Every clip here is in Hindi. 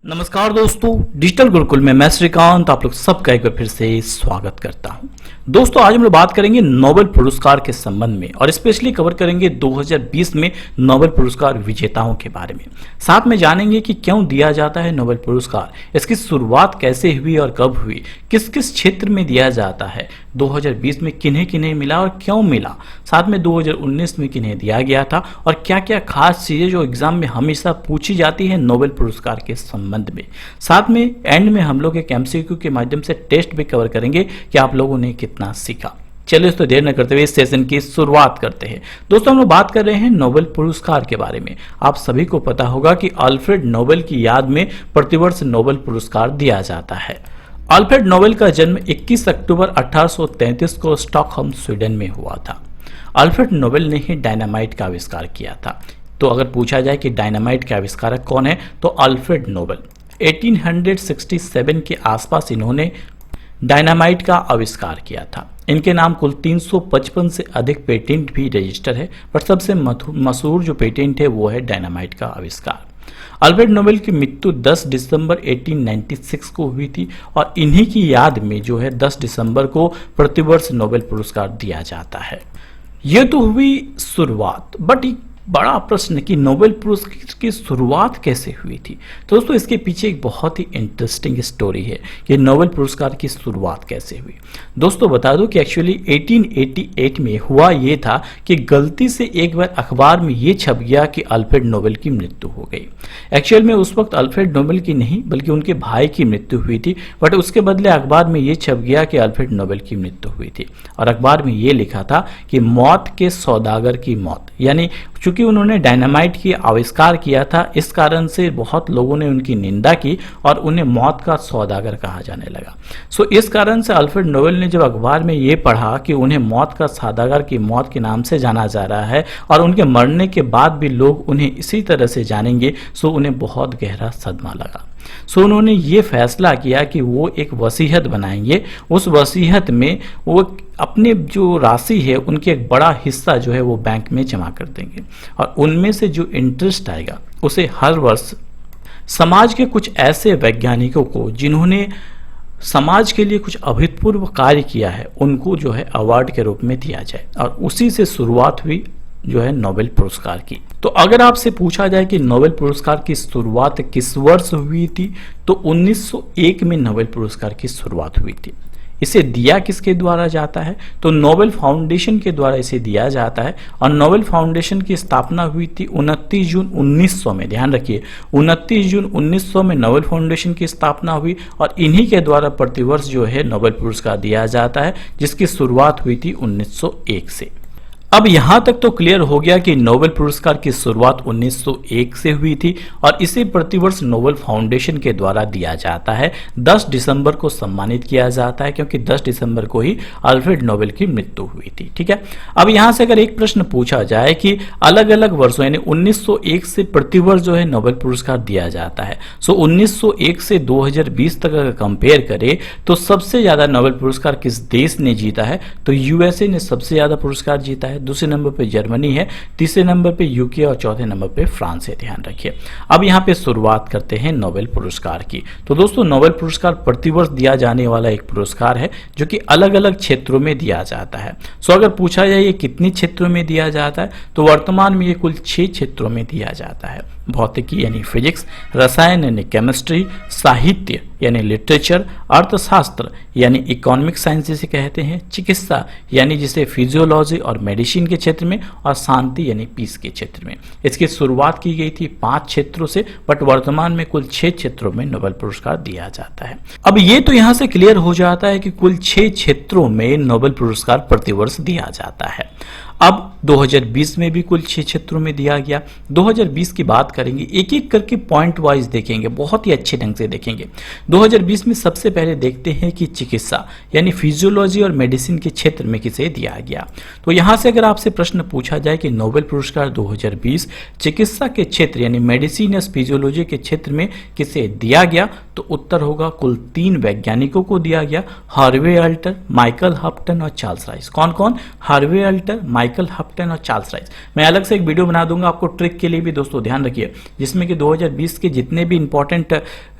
नमस्कार दोस्तों, डिजिटल गुरुकुल में मैं श्रीकांत आप लोग सबका एक बार फिर से स्वागत करता हूं। दोस्तों, आज हम लोग बात करेंगे नोबेल पुरस्कार के संबंध में और स्पेशली कवर करेंगे 2020 में नोबेल पुरस्कार विजेताओं के बारे में। साथ में जानेंगे कि क्यों दिया जाता है नोबेल पुरस्कार, इसकी शुरुआत कैसे हुई और कब हुई, किस किस क्षेत्र में दिया जाता है, 2020 में किन्हें किन्हें मिला और क्यों मिला, साथ में 2019 में किन्हें दिया गया था और क्या क्या खास चीजें जो एग्जाम में हमेशा पूछी जाती है नोबेल पुरस्कार के संबंध में। साथ में एंड में हम लोग एक एमसीक्यू के माध्यम से टेस्ट भी कवर करेंगे कि आप लोगों ने कितना सीखा। चलिए तो देर न करते हुए इस सेशन की शुरुआत करते हैं। दोस्तों, हम लोग बात कर रहे हैं नोबेल पुरस्कार के बारे में। आप सभी को पता होगा कि अल्फ्रेड नोबेल की याद में प्रतिवर्ष नोबेल पुरस्कार दिया जाता है। अल्फ्रेड नोबेल का जन्म 21 अक्टूबर 1833 को स्टॉकहोम, स्वीडन में हुआ था। अल्फ्रेड नोबेल ने ही डायनामाइट का आविष्कार किया था। तो अगर पूछा जाए कि डायनामाइट के आविष्कारक कौन है, तो अल्फ्रेड नोबेल 1867 के आसपास इन्होंने डायनामाइट का आविष्कार किया था। इनके नाम कुल 355 से अधिक पेटेंट भी रजिस्टर है, पर सबसे मशहूर जो पेटेंट है वो है डायनामाइट का आविष्कार। अल्फ्रेड नोबेल की मृत्यु 10 दिसंबर 1896 को हुई थी और इन्हीं की याद में जो है 10 दिसंबर को प्रतिवर्ष नोबेल पुरस्कार दिया जाता है। ये तो हुई शुरुआत, बट एक बड़ा प्रश्न कि नोबेल पुरस्कार की शुरुआत कैसे हुई थी। तो दोस्तों, इसके पीछे एक बहुत ही इंटरेस्टिंग स्टोरी है कि नोबेल पुरस्कार की शुरुआत कैसे हुई। दोस्तों, बता दूं कि एक्चुअली 1888 में हुआ ये था कि गलती से एक बार अखबार में ये छप गया कि अल्फ्रेड नोबेल की मृत्यु हो गई। एक्चुअल में उस वक्त अल्फ्रेड नोबेल की नहीं बल्कि उनके भाई की मृत्यु हुई थी, बट उसके बदले अखबार में ये छप गया कि अल्फ्रेड नोबेल की मृत्यु हुई थी और अखबार में ये लिखा था कि मौत के सौदागर की मौत। यानी चूंकि उन्होंने डायनामाइट की आविष्कार किया था, इस कारण से बहुत लोगों ने उनकी निंदा की और उन्हें मौत का सौदागर कहा जाने लगा। सो इस कारण से अल्फ्रेड नोबेल ने जब अखबार में ये पढ़ा कि उन्हें मौत का सौदागर की मौत के नाम से जाना जा रहा है और उनके मरने के बाद भी लोग उन्हें इसी तरह से जानेंगे, सो उन्हें बहुत गहरा सदमा लगा। सो उन्होंने ये फैसला किया कि वो एक वसीयत बनाएंगे। उस वसीयत में वो अपने जो राशि है उनके एक बड़ा हिस्सा जो है वो बैंक में जमा कर देंगे और उनमें से जो इंटरेस्ट आएगा उसे हर वर्ष समाज के कुछ ऐसे वैज्ञानिकों को जिन्होंने समाज के लिए कुछ अभूतपूर्व कार्य किया है उनको जो है अवार्ड के रूप में दिया जाए। और उसी से शुरुआत हुई जो है नोबेल पुरस्कार की। तो अगर आपसे पूछा जाए कि नोबेल पुरस्कार की शुरुआत किस वर्ष हुई थी, तो 1901 में नोबेल पुरस्कार की शुरुआत हुई थी। इसे दिया किसके द्वारा जाता है, तो नोबेल फाउंडेशन के द्वारा इसे दिया जाता है और नोबेल फाउंडेशन की स्थापना हुई थी 29 जून 1900 में। ध्यान रखिए, 29 जून 1900 में नोबेल फाउंडेशन की स्थापना हुई और इन्हीं के द्वारा प्रतिवर्ष जो है नोबेल पुरस्कार दिया जाता है, जिसकी शुरुआत हुई थी 1901 से। अब यहां तक तो क्लियर हो गया कि नोबेल पुरस्कार की शुरुआत 1901 से हुई थी और इसे प्रतिवर्ष नोबेल फाउंडेशन के द्वारा दिया जाता है। 10 दिसंबर को सम्मानित किया जाता है क्योंकि 10 दिसंबर को ही अल्फ्रेड नोबेल की मृत्यु हुई थी। ठीक है, अब यहां से अगर एक प्रश्न पूछा जाए कि अलग अलग वर्षों यानी 1901 से प्रतिवर्ष जो है नोबेल पुरस्कार दिया जाता है, सो 1901 से 2020 तक अगर कंपेयर करें तो सबसे ज्यादा नोबेल पुरस्कार किस देश ने जीता है, तो यूएसए ने सबसे ज्यादा पुरस्कार जीता है। दूसरे नंबर पे जर्मनी है, तीसरे नंबर पे यूके और चौथे नंबर पे फ्रांस है। ध्यान रखिए। अब यहाँ पे शुरुआत करते हैं नोबेल पुरस्कार की। तो दोस्तों, नोबेल पुरस्कार प्रतिवर्ष दिया जाने वाला एक पुरस्कार है जो कि अलग अलग क्षेत्रों में दिया जाता है। सो अगर पूछा जाए ये कितने क्षेत्रों में दिया जाता है, तो वर्तमान में ये कुल 6 क्षेत्रों में दिया जाता है। भौतिकी यानी फिजिक्स, रसायन यानी केमिस्ट्री, साहित्य यानी लिटरेचर, अर्थशास्त्र यानी इकोनॉमिक साइंस जिसे कहते हैं, चिकित्सा यानी जिसे फिजियोलॉजी और मेडिसिन के क्षेत्र में, और शांति यानी पीस के क्षेत्र में। इसकी शुरुआत की गई थी 5 क्षेत्रों से, बट वर्तमान में कुल 6 क्षेत्रों में नोबेल पुरस्कार दिया जाता है। अब ये तो यहां से क्लियर हो जाता है कि कुल 6 क्षेत्रों में नोबेल पुरस्कार प्रतिवर्ष दिया जाता है। अब 2020 में भी कुल 6 क्षेत्रों में दिया गया। 2020 की बात करेंगे, एक एक करके पॉइंट वाइज देखेंगे, बहुत ही अच्छे ढंग से देखेंगे। 2020 में सबसे पहले देखते हैं कि चिकित्सा यानी फिजियोलॉजी और मेडिसिन के क्षेत्र में किसे दिया गया। तो यहां से अगर आपसे प्रश्न पूछा जाए कि नोबेल पुरस्कार 2020 चिकित्सा के क्षेत्र यानी मेडिसिन या फिजियोलॉजी के क्षेत्र में किसे दिया गया, तो उत्तर होगा कुल 3 वैज्ञानिकों को दिया गया, हार्वे अल्टर, माइकल हप्टन और चार्ल्स राइस। कौन कौन? हार्वे अल्टर, माइकल हप्टन और चार्ल्स राइस। मैं अलग से एक वीडियो बना दूंगा आपको ट्रिक के लिए भी दोस्तों, ध्यान रखिए, जिसमें कि 2020 के जितने भी इंपॉर्टेंट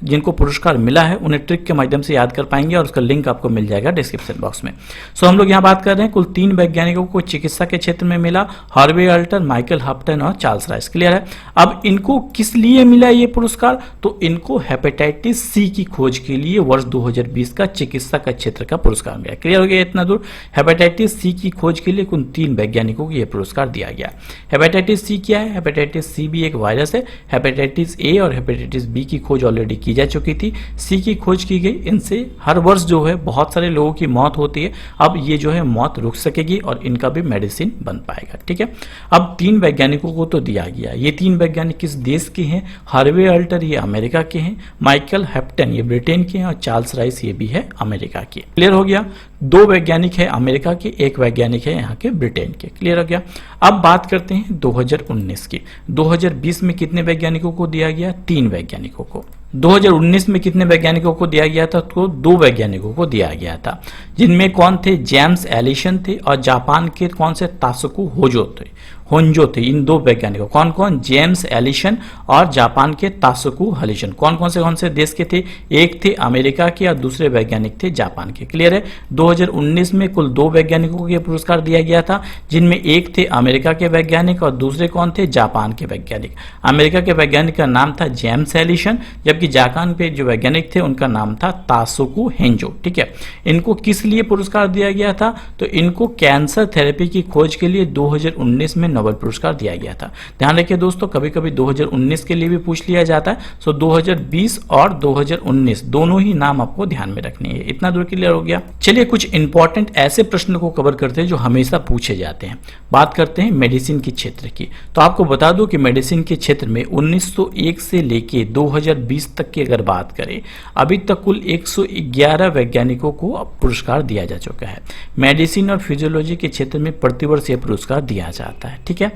जिनको पुरस्कार मिला है उन्हें ट्रिक के माध्यम से याद कर पाएंगे और उसका लिंक आपको मिल जाएगा डिस्क्रिप्शन बॉक्स में। सो हम लोग यहाँ बात कर रहे हैं कुल 3 वैज्ञानिकों को चिकित्सा के क्षेत्र में मिला, हार्वे अल्टर, माइकल हप्टन और चार्ल्स राइस। क्लियर है। अब इनको किस लिए मिला ये पुरस्कार? तो इनको हेपेटाइटिस सी की खोज के लिए वर्ष 2020 का चिकित्सा का क्षेत्र का पुरस्कार मिला। क्लियर हो गया इतना दूर? हेपेटाइटिस सी की खोज के लिए कुल 3 वैज्ञानिकों को यह पुरस्कार दिया गया। हेपेटाइटिस सी क्या है? हेपेटाइटिस सी भी एक वायरस है। हेपेटाइटिस ए और हेपेटाइटिस बी की खोज ऑलरेडी की जा चुकी थी, सी की खोज की गई। इनसे हर वर्ष जो है बहुत सारे लोगों की मौत होती है। अब ये जो है मौत रुक सकेगी और इनका भी मेडिसिन बन पाएगा। ठीक है। अब 3 वैज्ञानिकों को तो दिया गया। ये 3 वैज्ञानिक किस देश के हैं? हार्वे अल्टर ये अमेरिका के हैं, माइकल हप्टन ये ब्रिटेन के हैं और चार्ल्स राइस ये भी है अमेरिका के। क्लियर हो गया? 2 वैज्ञानिक है अमेरिका के, 1 वैज्ञानिक है यहाँ के ब्रिटेन के। क्लियर हो गया? अब बात करते हैं 2019 की। 2020 में कितने वैज्ञानिकों को दिया गया? 3 वैज्ञानिकों को। 2019 में कितने वैज्ञानिकों को दिया गया था? तो 2 वैज्ञानिकों को दिया गया था, जिनमें कौन थे? जेम्स एलिसन थे और जापान के कौन से? तासुकु होंजो थे। इन 2 वैज्ञानिकों कौन कौन? जेम्स एलिसन और जापान के तासुकु होंजो। कौन से देश के थे? एक थे अमेरिका के और दूसरे वैज्ञानिक थे जापान के। क्लियर है? 2019 में कुल 2 वैज्ञानिकों को यह पुरस्कार दिया गया था, जिनमें एक थे अमेरिका के वैज्ञानिक और दूसरे कौन थे? जापान के वैज्ञानिक। अमेरिका के वैज्ञानिक का नाम था जेम्स एलिसन, जबकि जापान के जो वैज्ञानिक थे उनका नाम था तासुकु होंजो। ठीक है। इनको किस लिए पुरस्कार दिया गया था? तो इनको कैंसर थेरेपी की खोज के लिए 2019 में नोबेल पुरस्कार दिया गया था। ध्यान रखिए दोस्तों, कभी कभी 2019 के लिए भी पूछ लिया जाता है। सो 2020 और 2019 दोनों ही नाम आपको ध्यान में रखने हैं। इतना दूर क्लियर हो गया? चलिए कुछ इंपॉर्टेंट ऐसे प्रश्न को कवर करते हैं जो हमेशा पूछे जाते हैं। बात करते हैं मेडिसिन के क्षेत्र की। तो आपको बता दूं कि मेडिसिन के क्षेत्र में 1901 से लेके 2020 तक की अगर बात करें, अभी तक कुल 111 वैज्ञानिकों को पुरस्कार दिया जा चुका है। मेडिसिन और फिजियोलॉजी के क्षेत्र में प्रतिवर्ष यह पुरस्कार दिया जाता है। ठीक है।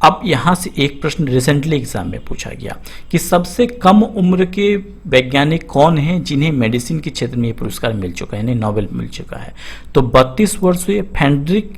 अब यहां से एक प्रश्न रिसेंटली एग्जाम में पूछा गया कि सबसे कम उम्र के वैज्ञानिक कौन हैं जिन्हें मेडिसिन के क्षेत्र में यह पुरस्कार मिल चुका है, यानी नोबेल मिल चुका है? तो 32 वर्षीय फ्रेडरिक,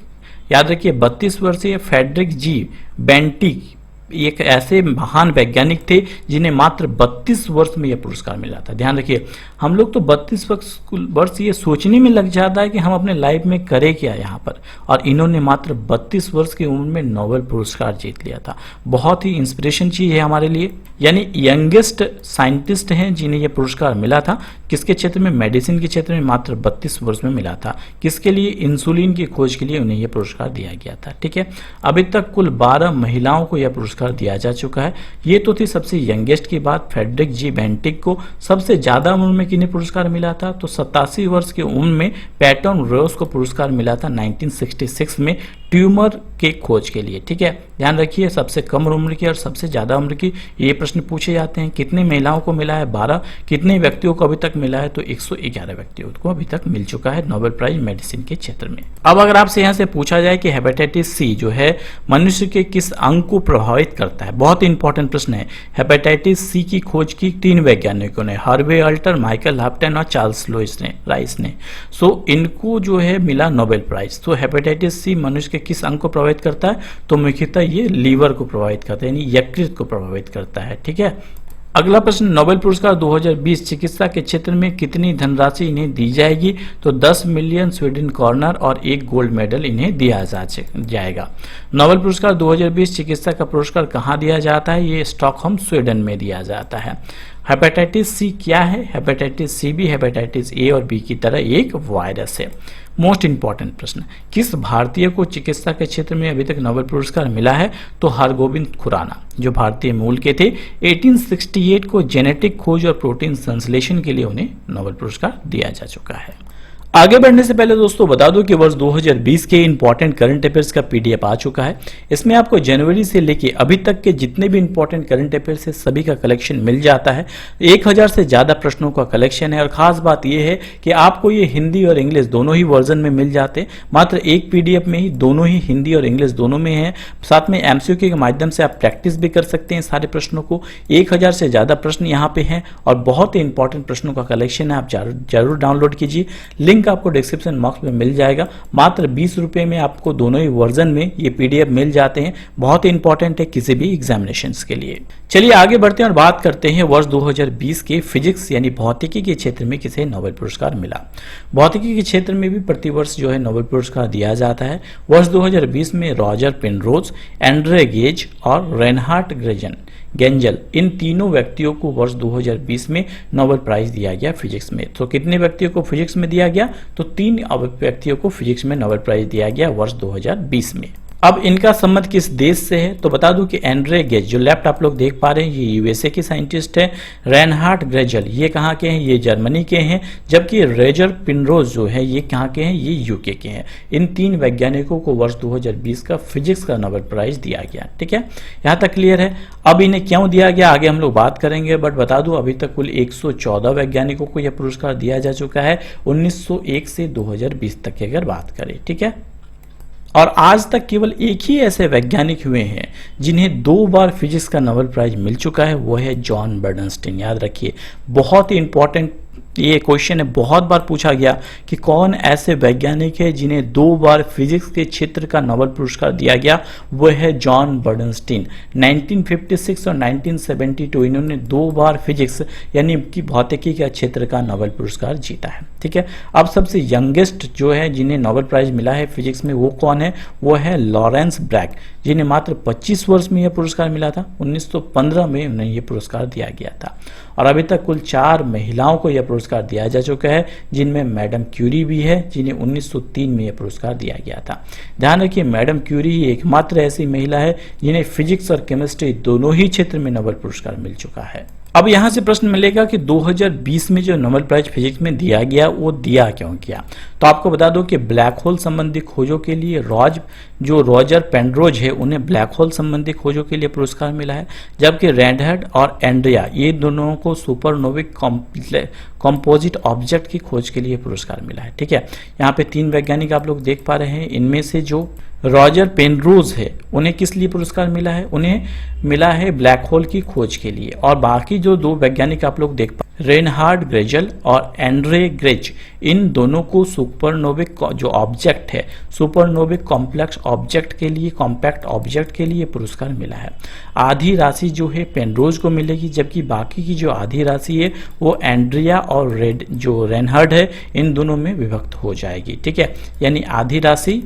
याद रखिए 32 वर्षीय फ्रेडरिक जी बेंटिक एक ऐसे महान वैज्ञानिक थे जिन्हें मात्र 32 वर्ष में यह पुरस्कार मिला था। ध्यान रखिए, हम लोग तो 32 वर्ष ये सोचने में लग जाता है कि हम अपने लाइफ में करें क्या यहाँ पर, और इन्होंने मात्र 32 वर्ष की उम्र में नोबेल पुरस्कार जीत लिया था। बहुत ही इंस्पिरेशन चीज है हमारे लिए। यानी यंगेस्ट साइंटिस्ट हैं जिन्हें यह पुरस्कार मिला था। किसके क्षेत्र में? मेडिसिन के क्षेत्र में मात्र 32 वर्ष में मिला था। किसके लिए? इंसुलिन की खोज के लिए उन्हें यह पुरस्कार दिया गया था। ठीक है। अभी तक कुल 12 महिलाओं को यह पुरस्कार दिया जा चुका है। ये तो थी सबसे यंगेस्ट की बात। फ्रेडरिक जी बेंटिक को सबसे ज्यादा उम्र में किन्हें पुरस्कार मिला था? तो 87 वर्ष की उम्र में पैटर्न रोज को पुरस्कार मिला था 1966 में ट्यूमर के खोज के लिए। ठीक है। ध्यान रखिए, सबसे कम उम्र की और सबसे ज्यादा उम्र की ये प्रश्न पूछे जाते हैं। कितने महिलाओं को मिला है? 12। कितने व्यक्तियों को अभी तक मिला है? तो 111 व्यक्तियों को अभी तक मिल चुका है नोबेल प्राइज मेडिसिन के क्षेत्र में। अब अगर आपसे यहाँ से पूछा जाए कि हेपेटाइटिस सी जो है मनुष्य के किस अंग को प्रभावित करता है, बहुत इंपॉर्टेंट प्रश्न है। हेपेटाइटिस सी की खोज की 3 वैज्ञानिकों ने, हार्वे अल्टर, माइकल हप्टन और चार्ल्स राइस ने। सो इनको जो है मिला नोबेल प्राइज। तो हेपेटाइटिस सी मनुष्य के किस अंग को प्रभावित करता है? तो मुख्यतः ये लीवर को प्रभावित करता है, यानी यकृत को प्रभावित करता है। ठीक है। अगला प्रश्न, नोबेल पुरस्कार 2020 चिकित्सा के क्षेत्र में कितनी धनराशि इन्हें दी जाएगी? तो 10 मिलियन स्वीडन कॉर्नर और 1 गोल्ड मेडल इन्हें दिया जाएगा। नोबेल पुरस्कार 2020 चिकित्सा का पुरस्कार कहाँ दिया जाता है? ये स्टॉकहोम स्वीडन में दिया जाता है। हेपेटाइटिस सी क्या है? हेपेटाइटिस सी भी हेपेटाइटिस ए और बी की तरह एक वायरस है। मोस्ट इंपॉर्टेंट प्रश्न, किस भारतीय को चिकित्सा के क्षेत्र में अभी तक नोबेल पुरस्कार मिला है? तो हरगोविंद खुराना, जो भारतीय मूल के थे। 1868 को जेनेटिक खोज और प्रोटीन संश्लेषण के लिए उन्हें नोबेल पुरस्कार दिया जा चुका है। आगे बढ़ने से पहले दोस्तों बता दूं कि वर्ष 2020 के इंपॉर्टेंट करंट अफेयर्स का पीडीएफ आ चुका है। इसमें आपको जनवरी से लेके अभी तक के जितने भी इंपॉर्टेंट करंट अफेयर्स है सभी का कलेक्शन मिल जाता है। 1000 से ज्यादा प्रश्नों का कलेक्शन है और खास बात यह है कि आपको ये हिंदी और इंग्लिश दोनों ही वर्जन में मिल जाते हैं। मात्र एक पीडीएफ में ही दोनों ही हिंदी और इंग्लिश दोनों में है। साथ में एमसीक्यू के माध्यम से आप प्रैक्टिस भी कर सकते हैं सारे प्रश्नों को। 1000 से ज्यादा प्रश्न यहाँ पे हैं और बहुत ही इंपॉर्टेंट प्रश्नों का कलेक्शन है। आप जरूर डाउनलोड कीजिए। लिंक लिंक आपको डिस्क्रिप्शन बॉक्स में मिल जाएगा। मात्र 20 रुपये में आपको दोनों ही वर्जन में ये PDF मिल जाते हैं। बहुत ही इंपॉर्टेंट है किसी भी एग्जामिनेशंस के लिए। चलिए आगे बढ़ते हैं और बात करते हैं वर्ष 2020 के फिजिक्स यानी भौतिकी के क्षेत्र में किसे नोबेल पुरस्कार मिला। भौतिकी के क्षेत्र में भी प्रतिवर्ष जो है नोबेल पुरस्कार दिया जाता है। वर्ष 2020 में रॉजर पेनरोज, एंड्रे गेज और रेनहार्ड गेंजल इन तीनों व्यक्तियों को वर्ष 2020 में नोबेल प्राइज दिया गया फिजिक्स में। तो कितने व्यक्तियों को फिजिक्स में दिया गया? तो 3 व्यक्तियों को फिजिक्स में नोबेल प्राइज दिया गया वर्ष 2020 में। अब इनका संबंध किस देश से है? तो बता दूं कि एंड्रे गेज जो लेफ्ट आप लोग देख पा रहे हैं ये USA के साइंटिस्ट है। रेनहार्ड गेंजल ये कहाँ के हैं? ये जर्मनी के हैं। जबकि रेजर पेनरोज जो है ये कहाँ के हैं? ये UK के हैं। इन 3 वैज्ञानिकों को वर्ष 2020 का फिजिक्स का नोबेल प्राइज दिया गया। ठीक है, यहाँ तक क्लियर है। अब इन्हें क्यों दिया गया आगे हम लोग बात करेंगे, बट बता दूं अभी तक कुल 114 वैज्ञानिकों को यह पुरस्कार दिया जा चुका है 1901 से 2020 तक की अगर बात करें। ठीक है, और आज तक केवल एक ही ऐसे वैज्ञानिक हुए हैं जिन्हें 2 बार फिजिक्स का नोबेल प्राइज मिल चुका है, वो है जॉन बर्नस्टीन। याद रखिए, बहुत ही इंपॉर्टेंट ये क्वेश्चन है, बहुत बार पूछा गया कि कौन ऐसे वैज्ञानिक है जिन्हें 2 बार फिजिक्स के क्षेत्र का नोबेल पुरस्कार दिया गया। वो है जॉन बर्नस्टीन। 1956 और 1972 इन्होंने 2 बार फिजिक्स यानी कि भौतिकी के क्षेत्र का नोबेल पुरस्कार जीता है। ठीक है, अब सबसे यंगेस्ट जो है जिन्हें नोबेल प्राइज मिला है फिजिक्स में वो कौन है? वो है लॉरेंस ब्रैग, जिन्हें मात्र 25 वर्ष में यह पुरस्कार मिला था। 1915 में उन्हें यह पुरस्कार दिया गया था। और अभी तक कुल 4 महिलाओं को यह पुरस्कार दिया जा चुका है, जिनमें मैडम क्यूरी भी है, जिन्हें 1903 में यह पुरस्कार दिया गया था। ध्यान रखिए, मैडम क्यूरी ही एकमात्र ऐसी महिला है जिन्हें फिजिक्स और केमिस्ट्री दोनों ही क्षेत्र में नोबेल पुरस्कार मिल चुका है। अब यहां से प्रश्न मिलेगा कि 2020 में जो नोबेल प्राइज फिजिक्स में दिया गया वो दिया क्यों गया? तो आपको बता दो कि ब्लैक होल संबंधी खोजों के लिए रॉजर पेनरोज है उन्हें ब्लैक होल संबंधी खोजों के लिए पुरस्कार मिला है। जबकि रेनहार्ड और एंड्रिया ये दोनों को सुपरनोविक कंपोजिट ऑब्जेक्ट की खोज के लिए पुरस्कार मिला है। ठीक है, यहाँ पे 3 वैज्ञानिक आप लोग देख पा रहे हैं। इनमें से जो रॉजर पेनरोज है उन्हें किस लिए पुरस्कार मिला है? उन्हें मिला है ब्लैक होल की खोज के लिए। और बाकी जो 2 वैज्ञानिक आप लोग देख पा रेनहार्ड गेंजल और एंड्रे गेज, इन दोनों को सुपरनोविक जो ऑब्जेक्ट है सुपरनोविक कॉम्प्लेक्स ऑब्जेक्ट के लिए कॉम्पैक्ट ऑब्जेक्ट के लिए पुरस्कार मिला है। आधी राशि जो है पेनरोज को मिलेगी, जबकि बाकी की जो आधी राशि है वो एंड्रिया और रेनहार्ड है इन दोनों में विभक्त हो जाएगी। ठीक है, यानी आधी राशि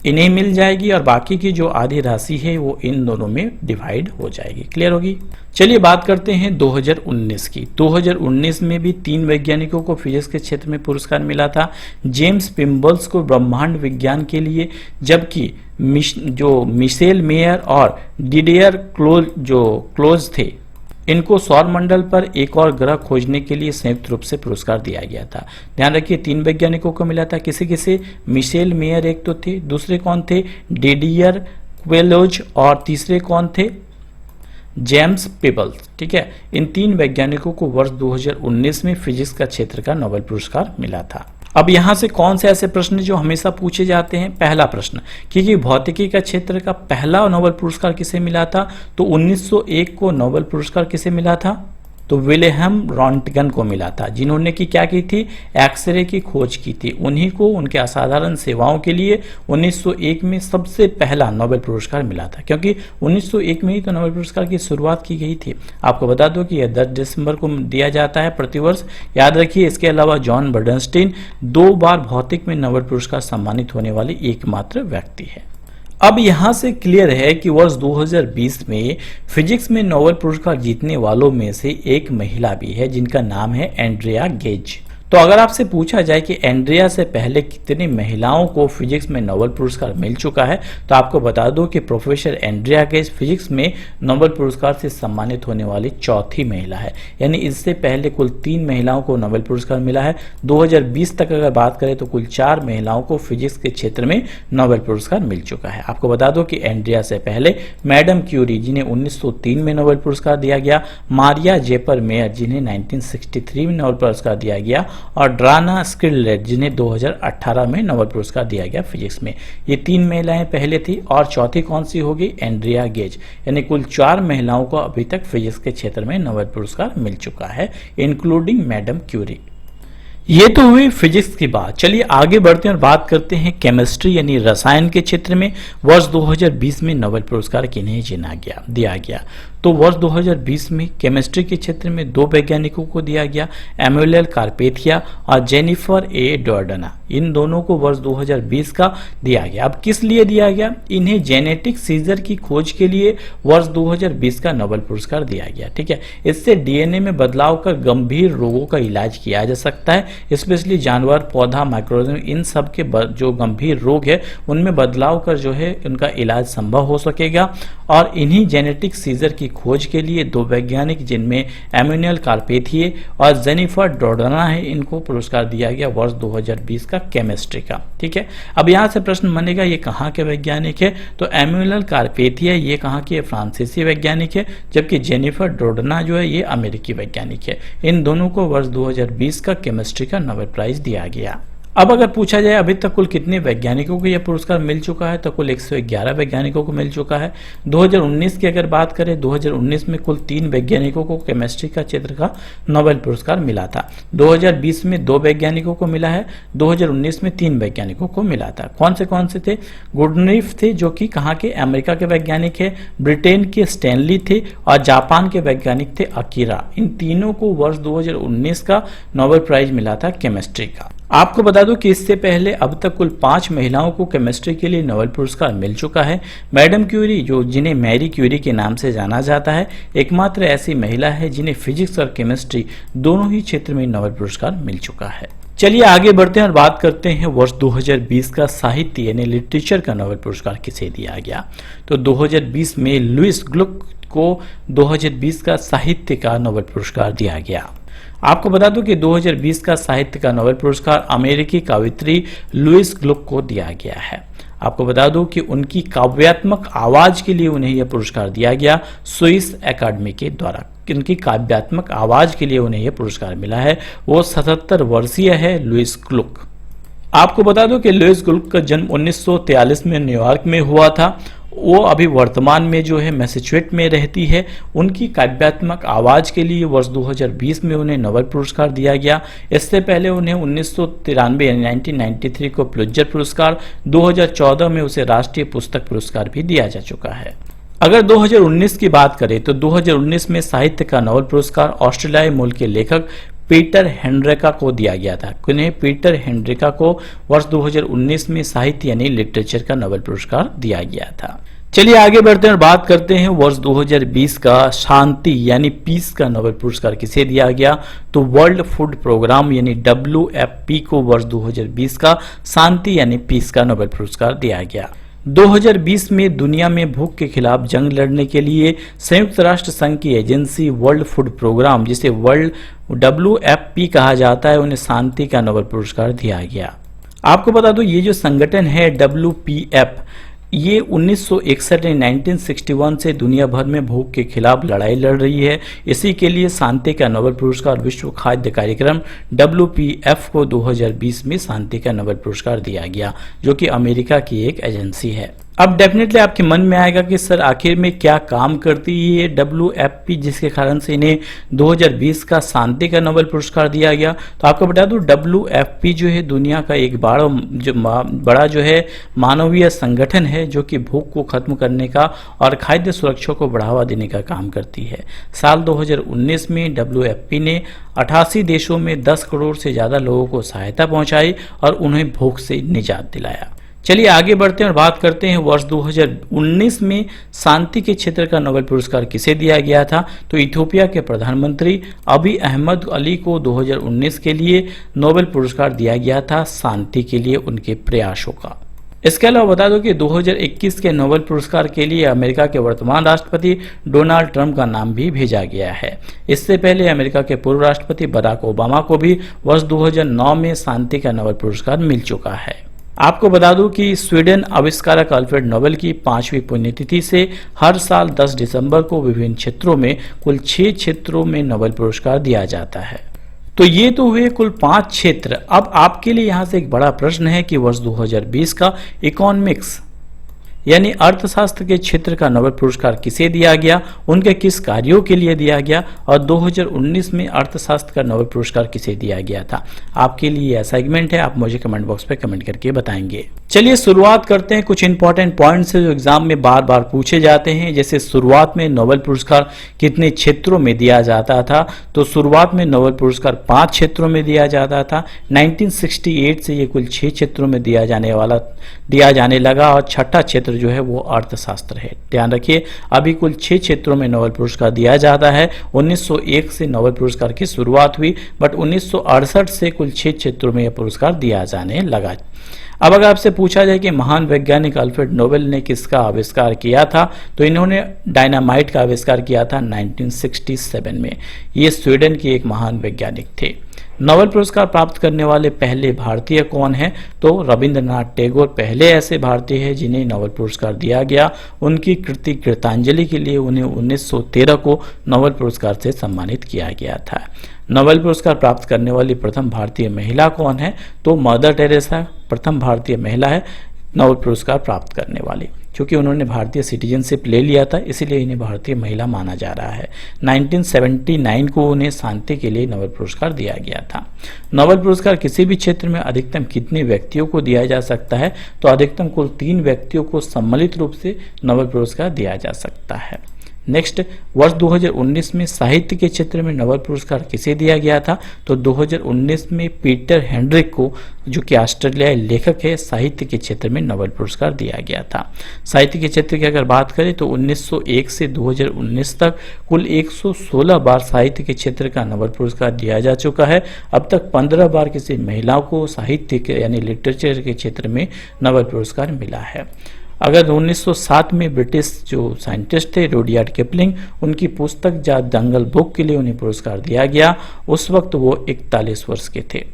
इन्हें मिल जाएगी और बाकी की जो आधी राशि है वो इन दोनों में डिवाइड हो जाएगी। क्लियर होगी? चलिए बात करते हैं 2019 की। 2019 में भी 3 वैज्ञानिकों को फिजिक्स के क्षेत्र में पुरस्कार मिला था। जेम्स पिम्बल्स को ब्रह्मांड विज्ञान के लिए, जबकि मिशेल मेयर और डिडियर क्लोज थे इनको सौरमंडल पर एक और ग्रह खोजने के लिए संयुक्त रूप से पुरस्कार दिया गया था। ध्यान रखिए, 3 वैज्ञानिकों को मिला था। किसे? मिशेल मेयर एक तो थे, दूसरे कौन थे? डिडियर क्लोज, और तीसरे कौन थे? जेम्स पिम्बल्स। ठीक है, इन 3 वैज्ञानिकों को वर्ष 2019 में फिजिक्स का क्षेत्र का नोबेल पुरस्कार मिला था। अब यहां से कौन से ऐसे प्रश्न जो हमेशा पूछे जाते हैं? पहला प्रश्न, क्योंकि भौतिकी का क्षेत्र का पहला नोबेल पुरस्कार किसे मिला था? तो 1901 को नोबेल पुरस्कार किसे मिला था? तो विल्हेम रॉन्टगन को मिला था, जिन्होंने क्या की थी? एक्सरे की खोज की थी। उन्हीं को उनके असाधारण सेवाओं के लिए 1901 में सबसे पहला नोबेल पुरस्कार मिला था, क्योंकि 1901 में ही तो नोबेल पुरस्कार की शुरुआत की गई थी। आपको बता दो कि यह 10 दिसंबर को दिया जाता है प्रतिवर्ष। याद रखिए, इसके अलावा जॉन बर्नस्टीन 2 बार भौतिक में नोबेल पुरस्कार सम्मानित होने वाले एकमात्र व्यक्ति है। अब यहां से क्लियर है कि वर्ष 2020 में फिजिक्स में नोबेल पुरस्कार जीतने वालों में से एक महिला भी है, जिनका नाम है एंड्रिया गेज। तो अगर आपसे पूछा जाए कि एंड्रिया से पहले कितनी महिलाओं को फिजिक्स में नोबेल पुरस्कार मिल चुका है, तो आपको बता दो कि प्रोफेसर एंड्रिया गेज फिजिक्स में नोबेल पुरस्कार से सम्मानित होने वाली 4थी महिला है। यानी इससे पहले कुल 3 महिलाओं को नोबेल पुरस्कार मिला है। 2020 तक अगर बात करें तो कुल 4 महिलाओं को फिजिक्स के क्षेत्र में नोबेल पुरस्कार मिल चुका है। आपको बता दो कि एंड्रिया से पहले मैडम क्यूरी, जिन्हें 1903 में नोबेल पुरस्कार दिया गया, मारिया जेपर मेयर, जिन्हें 1963 में नोबेल पुरस्कार दिया गया, और ड्राना स्किरलेट, जिन्हें 2018 में नोबेल पुरस्कार दिया गया फिजिक्स में। ये 3 महिलाएं पहले थी, और चौथी कौन सी होगी? Andrea Ghez. यानी कुल 4 महिलाओं को अभी तक फिजिक्स के क्षेत्र में नोबेल पुरस्कार मिल चुका है, इंक्लूडिंग मैडम क्यूरी। ये तो हुई फिजिक्स की बात। चलिए आगे बढ़ते हैं और बात करते हैं केमिस्ट्री यानी रसायन के क्षेत्र में वर्ष 2020 में नोबेल पुरस्कार किन्हें दिया गया। तो वर्ष 2020 में केमिस्ट्री के क्षेत्र में दो वैज्ञानिकों को दिया गया, एमुअल कार्पेथिया और जेनिफर ए डोर्डना। इन दोनों को वर्ष 2020 का दिया गया। अब किस लिए दिया गया? इन्हें जेनेटिक सीजर की खोज के लिए वर्ष 2020 का नोबेल पुरस्कार दिया गया। ठीक है, इससे डीएनए में बदलाव कर गंभीर रोगों का इलाज किया जा सकता है, स्पेशली जानवर, पौधा, माइक्रोऑर्गेनिज्म, इन सब के जो गंभीर रोग है उनमें बदलाव कर जो है उनका इलाज संभव हो सकेगा। और इन्हीं जेनेटिक सीजर की खोज के लिए दो वैज्ञानिक जिनमें एमुअल कार्पेथिये और जेनिफर डोर्डना है, इनको पुरस्कार दिया गया वर्ष 2020 का केमिस्ट्री का। ठीक है, अब यहाँ से प्रश्न बनेगा ये कहाँ के वैज्ञानिक है? तो एमुअल कार्पेथिया ये कहाँ के? फ्रांसीसी वैज्ञानिक है, जबकि जेनिफर डोर्डना जो है ये अमेरिकी वैज्ञानिक है। इन दोनों को वर्ष 2020 का केमिस्ट्री का नोबेल प्राइज दिया गया। अब अगर पूछा जाए अभी तक कुल कितने वैज्ञानिकों को यह पुरस्कार मिल चुका है, तो कुल 111 वैज्ञानिकों को मिल चुका है। 2019 की अगर बात करें, 2019 में कुल 3 वैज्ञानिकों को केमिस्ट्री का क्षेत्र का नोबेल पुरस्कार मिला था। 2020 में 2 वैज्ञानिकों को मिला है, 2019 में 3 वैज्ञानिकों को मिला था। कौन से थे? गुडनीफ थे जो कि कहाँ के? अमेरिका के वैज्ञानिक है, ब्रिटेन के स्टैनली थे और जापान के वैज्ञानिक थे अकीरा। इन तीनों को वर्ष 2019 का नोबेल प्राइज मिला था केमिस्ट्री का। आपको बता दूं कि इससे पहले अब तक कुल 5 महिलाओं को केमिस्ट्री के लिए नोबेल पुरस्कार मिल चुका है। मैडम क्यूरी, जो जिन्हें मैरी क्यूरी के नाम से जाना जाता है, एकमात्र ऐसी महिला है जिन्हें फिजिक्स और केमिस्ट्री दोनों ही क्षेत्र में नोबेल पुरस्कार मिल चुका है। चलिए आगे बढ़ते हैं और बात करते हैं वर्ष 2020 का साहित्य यानी लिटरेचर का नोबेल पुरस्कार किसे दिया गया। तो 2020 में लुईस ग्लुक को 2020 का साहित्य का नोबेल पुरस्कार दिया गया। आपको बता दूं कि 2020 का साहित्य का नोबेल पुरस्कार अमेरिकी कवयित्री लुईस ग्लुक को दिया गया है। आपको बता दूं कि उनकी काव्यात्मक आवाज के लिए उन्हें यह पुरस्कार दिया गया स्विस एकेडमी के द्वारा। उनकी काव्यात्मक आवाज के लिए उन्हें यह पुरस्कार मिला है। वो 77 वर्षीय है लुईस ग्लुक। आपको बता दूं कि लुईस ग्लुक का जन्म 1943 में न्यूयॉर्क में हुआ था। वो अभी वर्तमान में जो है मैसेच्यूसेट्स में रहती है। उनकी काव्यात्मक आवाज के लिए वर्ष 2020 में उन्हें नोबेल पुरस्कार दिया गया। इससे पहले उन्हें 1993 यानी 1993 को पुलित्जर पुरस्कार, 2014 में उसे राष्ट्रीय पुस्तक पुरस्कार भी दिया जा चुका है। अगर 2019 की बात करें तो 2019 में साहित्य का नोबेल पुरस्कार ऑस्ट्रेलियाई मूल के लेखक पीटर हेंड्रिका को दिया गया था। उन्हें पीटर हेंड्रिका को वर्ष 2019 में साहित्य यानी लिटरेचर का नोबेल पुरस्कार दिया गया था। चलिए आगे बढ़ते हैं और बात करते हैं वर्ष 2020 का शांति यानी पीस का नोबेल पुरस्कार किसे दिया गया। तो वर्ल्ड फूड प्रोग्राम यानी WFP को वर्ष 2020 का शांति यानी पीस का नोबेल पुरस्कार दिया गया। 2020 में दुनिया में भूख के खिलाफ जंग लड़ने के लिए संयुक्त राष्ट्र संघ की एजेंसी वर्ल्ड फूड प्रोग्राम, जिसे वर्ल्ड WFP कहा जाता है, उन्हें शांति का नोबेल पुरस्कार दिया गया। आपको बता दो ये जो संगठन है WPF, ये 1961 1961 से दुनिया भर में भूख के खिलाफ लड़ाई लड़ रही है। इसी के लिए शांति का नोबेल पुरस्कार विश्व खाद्य कार्यक्रम WPF को 2020 में शांति का नोबेल पुरस्कार दिया गया, जो कि अमेरिका की एक एजेंसी है। अब डेफिनेटली आपके मन में आएगा कि सर आखिर में क्या काम करती है ये WFP जिसके कारण से इन्हें 2020 का शांति का नोबेल पुरस्कार दिया गया। तो आपको बता दूं WFP जो है दुनिया का एक बड़ा जो है मानवीय संगठन है, जो कि भूख को खत्म करने का और खाद्य सुरक्षा को बढ़ावा देने का काम करती है। साल 2019 में WFP ने 88 देशों में 10 करोड़ से ज्यादा लोगों को सहायता पहुंचाई और उन्हें भूख से निजात दिलाया। चलिए आगे बढ़ते हैं और बात करते हैं वर्ष 2019 में शांति के क्षेत्र का नोबेल पुरस्कार किसे दिया गया था। तो इथियोपिया के प्रधानमंत्री अबी अहमद अली को 2019 के लिए नोबेल पुरस्कार दिया गया था शांति के लिए उनके प्रयासों का। इसके अलावा बता दो कि 2021 के नोबेल पुरस्कार के लिए अमेरिका के वर्तमान राष्ट्रपति डोनाल्ड ट्रंप का नाम भी भेजा गया है। इससे पहले अमेरिका के पूर्व राष्ट्रपति बराक ओबामा को भी वर्ष 2009 में शांति का नोबेल पुरस्कार मिल चुका है। आपको बता दूं कि स्वीडन आविष्कारक अल्फ्रेड नोबेल की 5वीं पुण्यतिथि से हर साल 10 दिसंबर को विभिन्न क्षेत्रों में कुल 6 क्षेत्रों में नोबेल पुरस्कार दिया जाता है। तो ये तो हुए कुल 5 क्षेत्र। अब आपके लिए यहाँ से एक बड़ा प्रश्न है कि वर्ष 2020 का इकोनॉमिक्स यानी अर्थशास्त्र के क्षेत्र का नोबेल पुरस्कार किसे दिया गया, उनके किस कार्यों के लिए दिया गया, और 2019 में अर्थशास्त्र का नोबेल पुरस्कार किसे दिया गया था। आपके लिए असाइनमेंट है, आप मुझे कमेंट बॉक्स पे कमेंट करके बताएंगे। चलिए शुरुआत करते हैं कुछ इंपॉर्टेंट पॉइंट्स है जो एग्जाम में बार बार पूछे जाते हैं। जैसे शुरुआत में नोबेल पुरस्कार कितने क्षेत्रों में दिया जाता था, तो शुरुआत में नोबेल पुरस्कार 5 क्षेत्रों में दिया जाता था। 1968 से ये कुल 6 क्षेत्रों में दिया जाने लगा और छठा क्षेत्र जो है वो अर्थशास्त्र है। ध्यान रखिए, अभी कुल 6 क्षेत्रों में नोबेल पुरस्कार दिया जाता है। 1901 से नोबेल पुरस्कार की शुरुआत हुई, बट 1968 से कुल 6 क्षेत्रों में यह पुरस्कार दिया जाने लगा। अब अगर आपसे पूछा जाए कि महान वैज्ञानिक अल्फ्रेड नोबेल ने किसका आविष्कार किया था, तो इन्होंने डायनामाइट का आविष्कार किया था 1967 में। ये स्वीडन के एक महान वैज्ञानिक थे। नोबेल पुरस्कार प्राप्त करने वाले पहले भारतीय कौन हैं, तो रविंद्रनाथ टैगोर पहले ऐसे भारतीय हैं जिन्हें नोबेल पुरस्कार दिया गया। उनकी कृति कृतांजलि के लिए उन्हें 1913 को नोबेल पुरस्कार से सम्मानित किया गया था। नोबेल पुरस्कार प्राप्त करने वाली प्रथम भारतीय महिला कौन है, तो मदर टेरेसा प्रथम भारतीय महिला है नोबेल पुरस्कार प्राप्त करने वाली। क्योंकि उन्होंने भारतीय सिटीजनशिप ले लिया था, इसीलिए इन्हें भारतीय महिला माना जा रहा है। 1979 को उन्हें शांति के लिए नोबेल पुरस्कार दिया गया था। नोबेल पुरस्कार किसी भी क्षेत्र में अधिकतम कितने व्यक्तियों को दिया जा सकता है, तो अधिकतम कुल 3 व्यक्तियों को सम्मिलित रूप से नोबेल पुरस्कार दिया जा सकता है। नेक्स्ट, वर्ष 2019 में साहित्य के क्षेत्र में नोबेल पुरस्कार किसे दिया गया था, तो 2019 में पीटर हेनड्रिक को, जो कि ऑस्ट्रेलियाई लेखक है, साहित्य के क्षेत्र में नोबेल पुरस्कार दिया गया था। साहित्य के क्षेत्र की अगर बात करें तो 1901 से 2019 तक कुल 116 बार साहित्य के क्षेत्र का नोबेल पुरस्कार दिया जा चुका है। अब तक 15 बार किसी महिलाओं को साहित्य के यानी लिटरेचर के क्षेत्र में नोबेल पुरस्कार मिला है। अगर 1907 में ब्रिटिश जो साइंटिस्ट थे रुडयार्ड किपलिंग, उनकी पुस्तक द जंगल बुक के लिए उन्हें पुरस्कार दिया गया। उस वक्त वो 41 वर्ष के थे।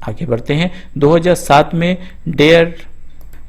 आगे बढ़ते हैं। 2007 में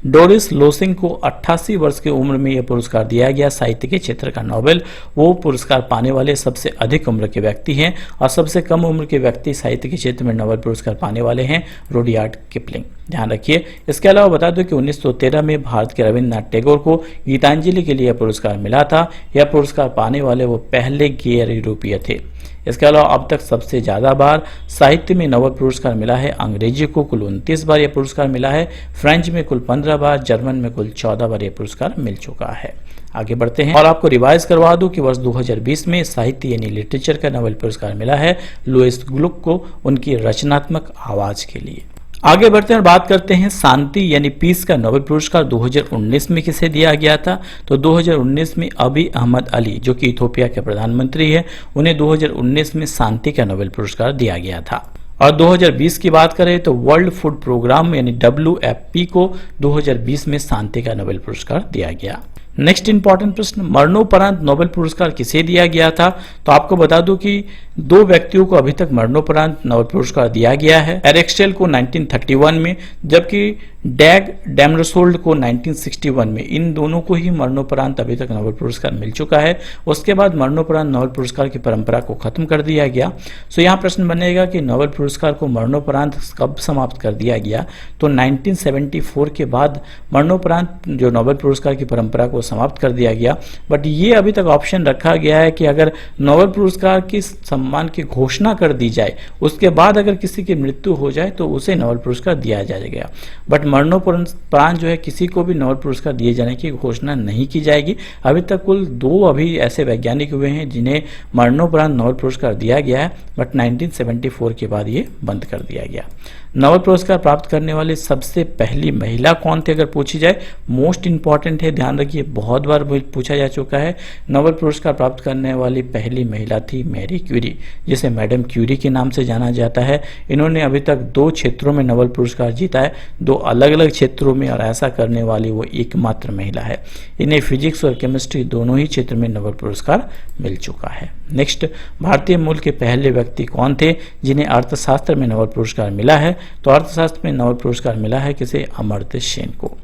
डोरिस लोसिंग को 88 वर्ष की उम्र में यह पुरस्कार दिया गया। साहित्य के क्षेत्र का नोबेल, वो पुरस्कार पाने वाले सबसे अधिक उम्र के व्यक्ति हैं, और सबसे कम उम्र के व्यक्ति साहित्य के क्षेत्र में नोबेल पुरस्कार पाने वाले हैं रुडयार्ड किपलिंग। ध्यान रखिए। इसके अलावा बता दो कि 1913 में भारत के रविंद्रनाथ टैगोर को गीतांजलि के लिए पुरस्कार मिला था। यह पुरस्कार पाने वाले वो पहले गैर यूरोपीय थे। इसके अलावा अब तक सबसे ज्यादा बार साहित्य में नोबेल पुरस्कार मिला है अंग्रेजी को, कुल 29 बार यह पुरस्कार मिला है। फ्रेंच में कुल 15 बार, जर्मन में कुल 14 बार यह पुरस्कार मिल चुका है। आगे बढ़ते हैं और आपको रिवाइज करवा दूं कि वर्ष 2020 में साहित्य यानी लिटरेचर का नोबेल पुरस्कार मिला है लुईस ग्लुक को उनकी रचनात्मक आवाज के लिए। आगे बढ़ते हैं और बात करते हैं शांति यानी पीस का नोबेल पुरस्कार 2019 में किसे दिया गया था, तो 2019 में अबी अहमद अली, जो कि इथियोपिया के प्रधानमंत्री है, उन्हें 2019 में शांति का नोबेल पुरस्कार दिया गया था। और 2020 की बात करें तो वर्ल्ड फूड प्रोग्राम यानी WFP को 2020 में शांति का नोबेल पुरस्कार दिया गया। नेक्स्ट इंपॉर्टेंट प्रश्न, मरणोपरांत नोबेल पुरस्कार किसे दिया गया था, तो आपको बता दूं कि 2 व्यक्तियों को अभी तक मरणोपरांत नोबेल पुरस्कार दिया गया है। एरिस्टॉटल को 1931 में, जबकि डैग डैमरसोल्ड को 1961 में। इन दोनों को ही मरणोपरांत अभी तक नोबेल पुरस्कार मिल चुका है। उसके बाद मरणोपरांत नोबेल पुरस्कार की परंपरा को खत्म कर दिया गया। सो यहाँ प्रश्न बनेगा कि नोबेल पुरस्कार को मरणोपरांत कब समाप्त कर दिया गया, तो 1974 के बाद मरणोपरांत जो नोबेल पुरस्कार की परंपरा को समाप्त कर दिया गया। बट ये अभी तक ऑप्शन रखा गया है कि अगर नोबेल पुरस्कार की सम्मान की घोषणा कर दी जाए, उसके बाद अगर किसी की मृत्यु हो जाए तो उसे नोबेल पुरस्कार दिया जाएगा। बट मरणोपरांत जो है किसी को भी नोबेल पुरस्कार दिए जाने की घोषणा नहीं की जाएगी। अभी तक कुल 2 अभी ऐसे वैज्ञानिक हुए हैं जिन्हें मरणोपरांत नोबेल पुरस्कार दिया गया है, बट 1974 के बाद ये बंद कर दिया गया। नोबेल पुरस्कार प्राप्त करने वाली सबसे पहली महिला कौन थी अगर पूछी जाए, मोस्ट इंपॉर्टेंट है, ध्यान रखिए, बहुत बार पूछा जा चुका है। नोबेल पुरस्कार प्राप्त करने वाली पहली महिला थी मैरी क्यूरी, जिसे मैडम क्यूरी के नाम से जाना जाता है। इन्होंने अभी तक 2 क्षेत्रों में नोबेल पुरस्कार जीता है, 2 अलग अलग क्षेत्रों में, और ऐसा करने वाली वो एकमात्र महिला है। इन्हें फिजिक्स और केमिस्ट्री दोनों ही क्षेत्र में नोबेल पुरस्कार मिल चुका है। नेक्स्ट, भारतीय मूल के पहले व्यक्ति कौन थे जिन्हें अर्थशास्त्र में नोबेल पुरस्कार मिला है, तो अर्थशास्त्र में नोबेल पुरस्कार मिला है किसे, अमर्त्य सेन को।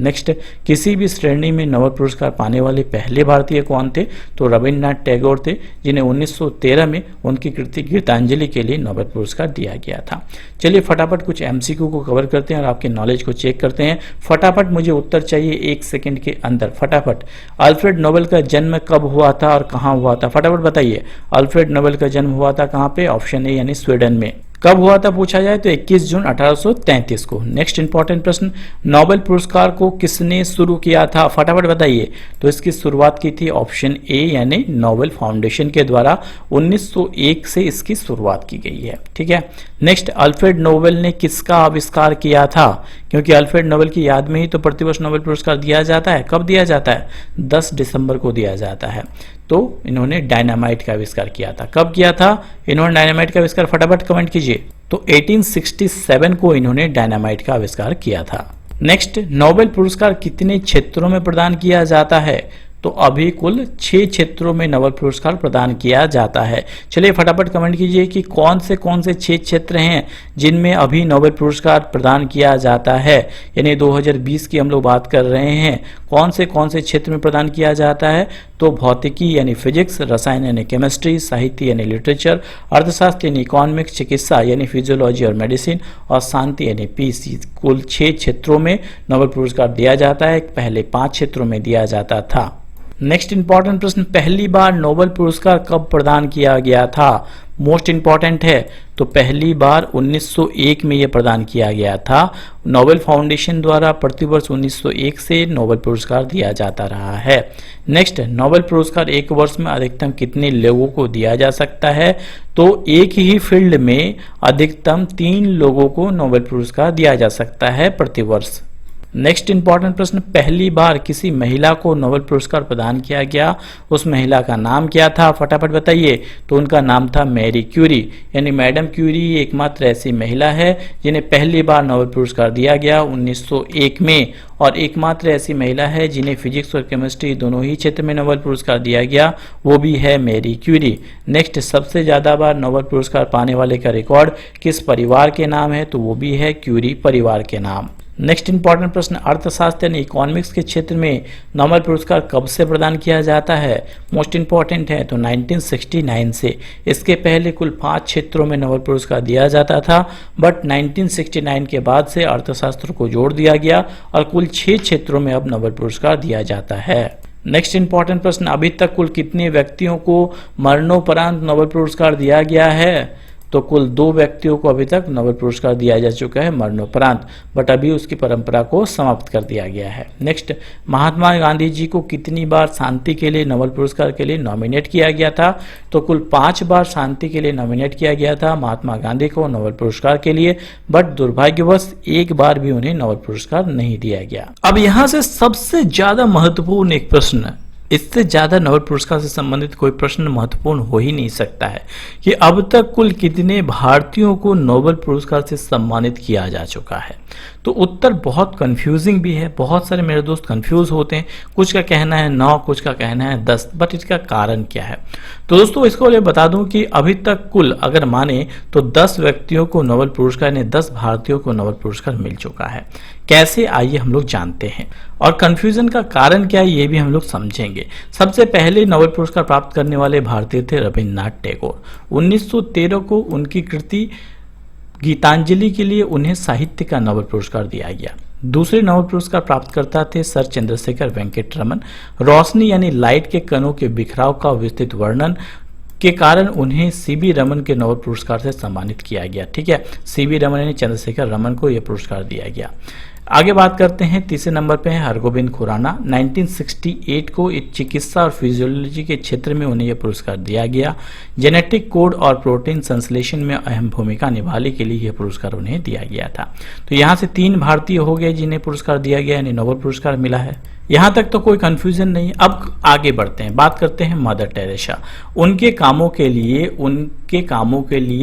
नेक्स्ट, किसी भी श्रेणी में नोबेल पुरस्कार पाने वाले पहले भारतीय कौन थे? तो रविन्द्रनाथ टैगोर थे, जिन्हें 1913 में उनकी कृति गीतांजलि के लिए नोबेल पुरस्कार दिया गया था। चलिए फटाफट कुछ एमसीक्यू को कवर करते हैं और आपके नॉलेज को चेक करते हैं। फटाफट मुझे उत्तर चाहिए 1 सेकंड के अंदर, फटाफट। अल्फ्रेड नोबेल का जन्म कब हुआ था और कहाँ हुआ था? फटाफट बताइए। अल्फ्रेड नोबेल का जन्म हुआ था कहाँ पे? ऑप्शन ए यानी स्वीडन में। कब हुआ था पूछा जाए तो 21 जून 1833 को। नेक्स्ट इंपॉर्टेंट प्रश्न, नोबेल पुरस्कार को किसने शुरू किया था? फटाफट बताइए। तो इसकी शुरुआत की थी ऑप्शन ए यानी नोबेल फाउंडेशन के द्वारा। 1901 से इसकी शुरुआत की गई है। ठीक है। नेक्स्ट, अल्फ्रेड नोबेल ने किसका आविष्कार किया था? क्योंकि अल्फ्रेड नोबेल की याद में ही तो प्रतिवर्ष नोबेल पुरस्कार दिया जाता है। कब दिया जाता है? 10 दिसंबर को दिया जाता है। तो इन्होंने डायनामाइट का आविष्कार किया था। कब किया था इन्होंने डायनामाइट का आविष्कार? फटाफट कमेंट कीजिए। तो 1867 को इन्होंने डायनामाइट का आविष्कार किया था। नेक्स्ट, नोबेल पुरस्कार कितने क्षेत्रों में प्रदान किया जाता है? तो अभी कुल 6 क्षेत्रों में नोबेल पुरस्कार प्रदान किया जाता है। चलिए फटाफट कमेंट कीजिए कि कौन से 6 क्षेत्र हैं जिनमें अभी नोबेल पुरस्कार प्रदान किया जाता है। यानी 2020 की हम लोग बात कर रहे हैं। कौन से क्षेत्र में प्रदान किया जाता है? तो भौतिकी यानी फिजिक्स, रसायन यानी केमिस्ट्री, साहित्य यानी लिटरेचर, अर्थशास्त्र यानी इकोनॉमिक्स, चिकित्सा यानी फिजियोलॉजी और मेडिसिन, और शांति यानी पीस। कुल 6 क्षेत्रों में नोबेल पुरस्कार दिया जाता है। पहले 5 क्षेत्रों में दिया जाता था। नेक्स्ट इंपॉर्टेंट प्रश्न, पहली बार नोबेल पुरस्कार कब प्रदान किया गया था? मोस्ट इंपॉर्टेंट है। तो पहली बार 1901 में यह प्रदान किया गया था। नोबेल फाउंडेशन द्वारा प्रतिवर्ष 1901 से नोबेल पुरस्कार दिया जाता रहा है। नेक्स्ट, नोबेल पुरस्कार एक वर्ष में अधिकतम कितने लोगों को दिया जा सकता है? तो एक ही फील्ड में अधिकतम 3 लोगों को नोबेल पुरस्कार दिया जा सकता है प्रतिवर्ष। नेक्स्ट इंपॉर्टेंट प्रश्न, पहली बार किसी महिला को नोबेल पुरस्कार प्रदान किया गया, उस महिला का नाम क्या था? फटाफट बताइए। तो उनका नाम था मैरी क्यूरी, यानी मैडम क्यूरी एकमात्र ऐसी महिला है जिन्हें पहली बार नोबेल पुरस्कार दिया गया 1901 में, और एकमात्र ऐसी महिला है जिन्हें फिजिक्स और केमिस्ट्री दोनों ही क्षेत्र में नोबेल पुरस्कार दिया गया, वो भी है मैरी क्यूरी। नेक्स्ट, सबसे ज्यादा बार नोबेल पुरस्कार पाने वाले का रिकॉर्ड किस परिवार के नाम है? तो वो भी है क्यूरी परिवार के नाम। नेक्स्ट इंपॉर्टेंट प्रश्न, अर्थशास्त्र यानी इकोनॉमिक्स के क्षेत्र में नोबेल पुरस्कार कब से प्रदान किया जाता है? मोस्ट इंपॉर्टेंट है। तो 1969 से। इसके पहले कुल 5 क्षेत्रों में नोबेल पुरस्कार दिया जाता था, बट 1969 के बाद से अर्थशास्त्र को जोड़ दिया गया और कुल 6 क्षेत्रों में अब नोबेल पुरस्कार दिया जाता है। नेक्स्ट इंपॉर्टेंट प्रश्न, अभी तक कुल कितने व्यक्तियों को मरणोपरांत नोबेल पुरस्कार दिया गया है? तो कुल 2 व्यक्तियों को अभी तक नोबेल पुरस्कार दिया जा चुका है मरणोपरांत, बट अभी उसकी परंपरा को समाप्त कर दिया गया है। नेक्स्ट, महात्मा गांधी जी को कितनी बार शांति के लिए नोबेल पुरस्कार के लिए नॉमिनेट किया गया था? तो कुल 5 बार शांति के लिए नॉमिनेट किया गया था महात्मा गांधी को नोबेल पुरस्कार के लिए, बट दुर्भाग्यवश एक बार भी उन्हें नोबेल पुरस्कार नहीं दिया गया। अब यहां से सबसे ज्यादा महत्वपूर्ण एक प्रश्न, इससे ज्यादा नोबेल पुरस्कार से संबंधित कोई प्रश्न महत्वपूर्ण हो ही नहीं सकता है कि अब तक कुल कितने भारतीयों को नोबेल पुरस्कार से सम्मानित किया जा चुका है। तो उत्तर बहुत कंफ्यूजिंग भी है। बहुत सारे मेरे दोस्त कंफ्यूज होते हैं, कुछ का कहना है 9, कुछ का कहना है 10, बट इसका कारण क्या है? तो दोस्तों इसको मैं बता दूं कि अभी तक कुल अगर माने तो 10 व्यक्तियों को नोबेल पुरस्कार ने 10 भारतीयों को नोबेल पुरस्कार मिल चुका है। कैसे, आइए हम लोग जानते हैं, और कंफ्यूजन का कारण क्या है ये भी हम लोग समझेंगे। सबसे पहले नोबेल पुरस्कार प्राप्त करने वाले भारतीय थे रविन्द्रनाथ टैगोर। 1913 को उनकी कृति गीतांजलि के लिए उन्हें साहित्य का नोबेल पुरस्कार दिया गया। दूसरे नोबेल पुरस्कार प्राप्तकर्ता थे सर चंद्रशेखर वेंकट रमन। रोशनी यानी लाइट के कणों के बिखराव का विस्तृत वर्णन के कारण उन्हें सीबी रमन के नोबेल पुरस्कार से सम्मानित किया गया। ठीक है, सीबी रमन यानी चंद्रशेखर रमन को यह पुरस्कार दिया गया। आगे बात करते हैं, तीसरे नंबर पे है हरगोबिंद खुराना। 1968 को चिकित्सा और फिजियोलॉजी के क्षेत्र में उन्हें यह पुरस्कार दिया गया। जेनेटिक कोड और प्रोटीन संश्लेषण में अहम भूमिका निभाने के लिए यह पुरस्कार उन्हें दिया गया था। तो यहाँ से 3 भारतीय हो गए जिन्हें पुरस्कार दिया गया, यानी नोबेल पुरस्कार मिला है। यहाँ तक तो कोई कंफ्यूजन नहीं। अब आगे बढ़ते हैं, बात करते हैं मदर टेरेसा। उनके कामों के लिए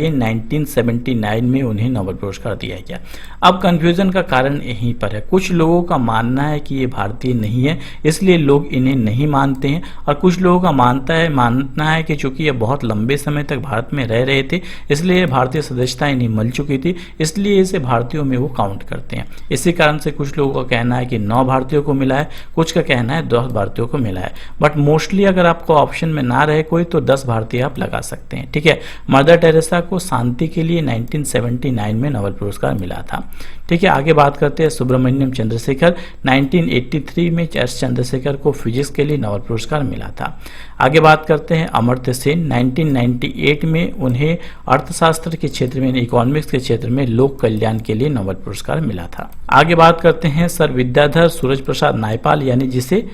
1979 में उन्हें नोबेल पुरस्कार दिया गया। अब कंफ्यूजन का कारण यहीं पर है। कुछ लोगों का मानना है कि ये भारतीय नहीं है, इसलिए लोग इन्हें नहीं मानते हैं, और कुछ लोगों का मानना है कि चूंकि ये बहुत लंबे समय तक भारत में रह रहे थे, इसलिए भारतीय सदस्यता इन्हें मिल चुकी थी, इसलिए इसे भारतीयों में वो काउंट करते हैं। इसी कारण से कुछ लोगों का कहना है कि 9 भारतीयों को मिला है, कुछ का कहना है 10 भारतीयों को मिला है। बट मोस्टली अगर आपको ऑप्शन में ना रहे कोई तो 10 भारतीय आप लगा सकते हैं। ठीक है, मदर टेरेसा को शांति के लिए 1979 में नोबेल पुरस्कार मिला था। ठीक है, आगे बात करते हैं सुब्रमण्यम चंद्रशेखर। 1983 में एस चंद्रशेखर को फिजिक्स के लिए नोबेल पुरस्कार मिला था। आगे बात करते हैं अमर्त्य सेन। 1998 में उन्हें अर्थशास्त्र के क्षेत्र में, इकोनॉमिक्स के क्षेत्र में लोक कल्याण के लिए नोबेल पुरस्कार मिला था। आगे बात करते हैं सर विद्याधर सूरज प्रसाद नायपाल, यानी जिसे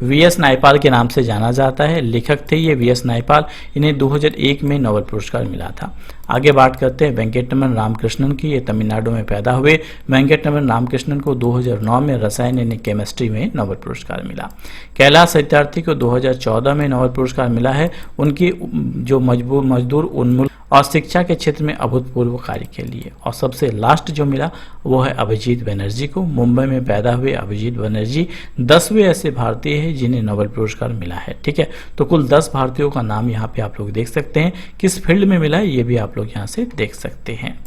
वीएस नायपाल के नाम से जाना जाता है। लेखक थे ये वीएस नायपाल, इन्हें 2001 में नोबेल पुरस्कार मिला था। आगे बात करते हैं वेंकटरमन रामकृष्णन की। ये तमिलनाडु में पैदा हुए। वेंकटरमन रामकृष्णन को 2009 में रसायन यानी केमिस्ट्री में नोबेल पुरस्कार मिला। कैलाश सत्यार्थी को 2014 में नोबेल पुरस्कार मिला है, उनकी जो मजदूर उन्मूलन और शिक्षा के क्षेत्र में अभूतपूर्व कार्य के लिए। और सबसे लास्ट जो मिला वो है अभिजीत बनर्जी को। मुंबई में पैदा हुए अभिजीत बनर्जी 10वें ऐसे भारतीय हैं जिन्हें नोबेल पुरस्कार मिला है। ठीक है, तो कुल 10 भारतीयों का नाम यहाँ पे आप लोग देख सकते हैं। किस फील्ड में मिला है ये भी आप लोग यहाँ से देख सकते हैं।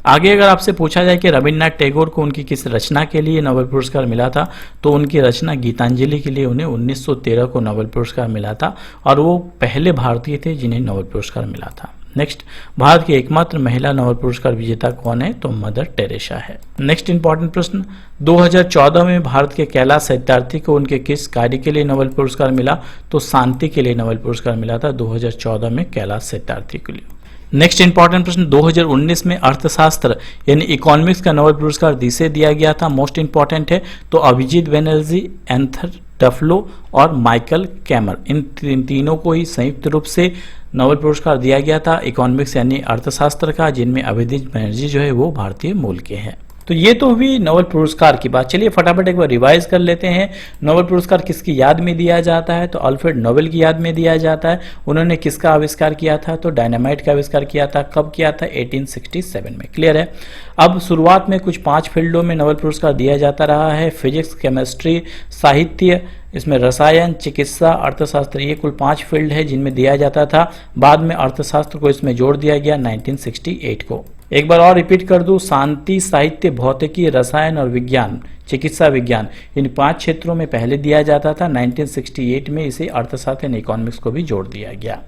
आगे अगर आपसे पूछा जाए कि रविन्द्रनाथ टैगोर को उनकी किस रचना के लिए नोबेल पुरस्कार मिला था, तो उनकी रचना गीतांजलि के लिए उन्हें 1913 को नोबेल पुरस्कार मिला था, और वो पहले भारतीय थे जिन्हें नोबेल पुरस्कार मिला था। नेक्स्ट, भारत की एकमात्र महिला नोबेल पुरस्कार विजेता कौन है, तो मदर टेरेसा है। नेक्स्ट इंपॉर्टेंट प्रश्न, 2014 में भारत के कैलाश सत्यार्थी को उनके किस कार्य के लिए नोबेल पुरस्कार मिला, तो शांति के लिए नोबेल पुरस्कार मिला था 2014 में कैलाश सत्यार्थी के लिए। नेक्स्ट इंपॉर्टेंट प्रश्न, 2019 में अर्थशास्त्र यानी इकोनॉमिक्स का नोबेल पुरस्कार किसे दिया गया था, मोस्ट इंपॉर्टेंट है, तो अभिजीत बनर्जी, एंथर डफलो और माइकल कैमर, इन तीनों को ही संयुक्त रूप से नोबेल पुरस्कार दिया गया था इकोनॉमिक्स यानी अर्थशास्त्र का, जिनमें अभिजीत बनर्जी जो है वो भारतीय मूल के हैं। तो ये तो हुई नोबेल पुरस्कार की बात। चलिए फटाफट एक बार रिवाइज कर लेते हैं। नोबेल पुरस्कार किसकी याद में दिया जाता है, तो अल्फ्रेड नोबेल की याद में दिया जाता है। उन्होंने किसका आविष्कार किया था, तो डायनामाइट का आविष्कार किया था। कब किया था, 1867 में। क्लियर है। अब शुरुआत में कुछ 5 फील्डों में नोबेल पुरस्कार दिया जाता रहा है, फिजिक्स, केमिस्ट्री, साहित्य, इसमें रसायन, चिकित्सा, अर्थशास्त्र, ये कुल 5 फील्ड है जिनमें दिया जाता था। बाद में अर्थशास्त्र को इसमें जोड़ दिया गया 1968 को। एक बार और रिपीट कर दूं, शांति, साहित्य, भौतिकी, रसायन और विज्ञान, चिकित्सा विज्ञान, इन 5 क्षेत्रों में पहले दिया जाता था। 1968 में इसे अर्थशास्त्र एंड इकोनॉमिक्स को भी जोड़ दिया गया।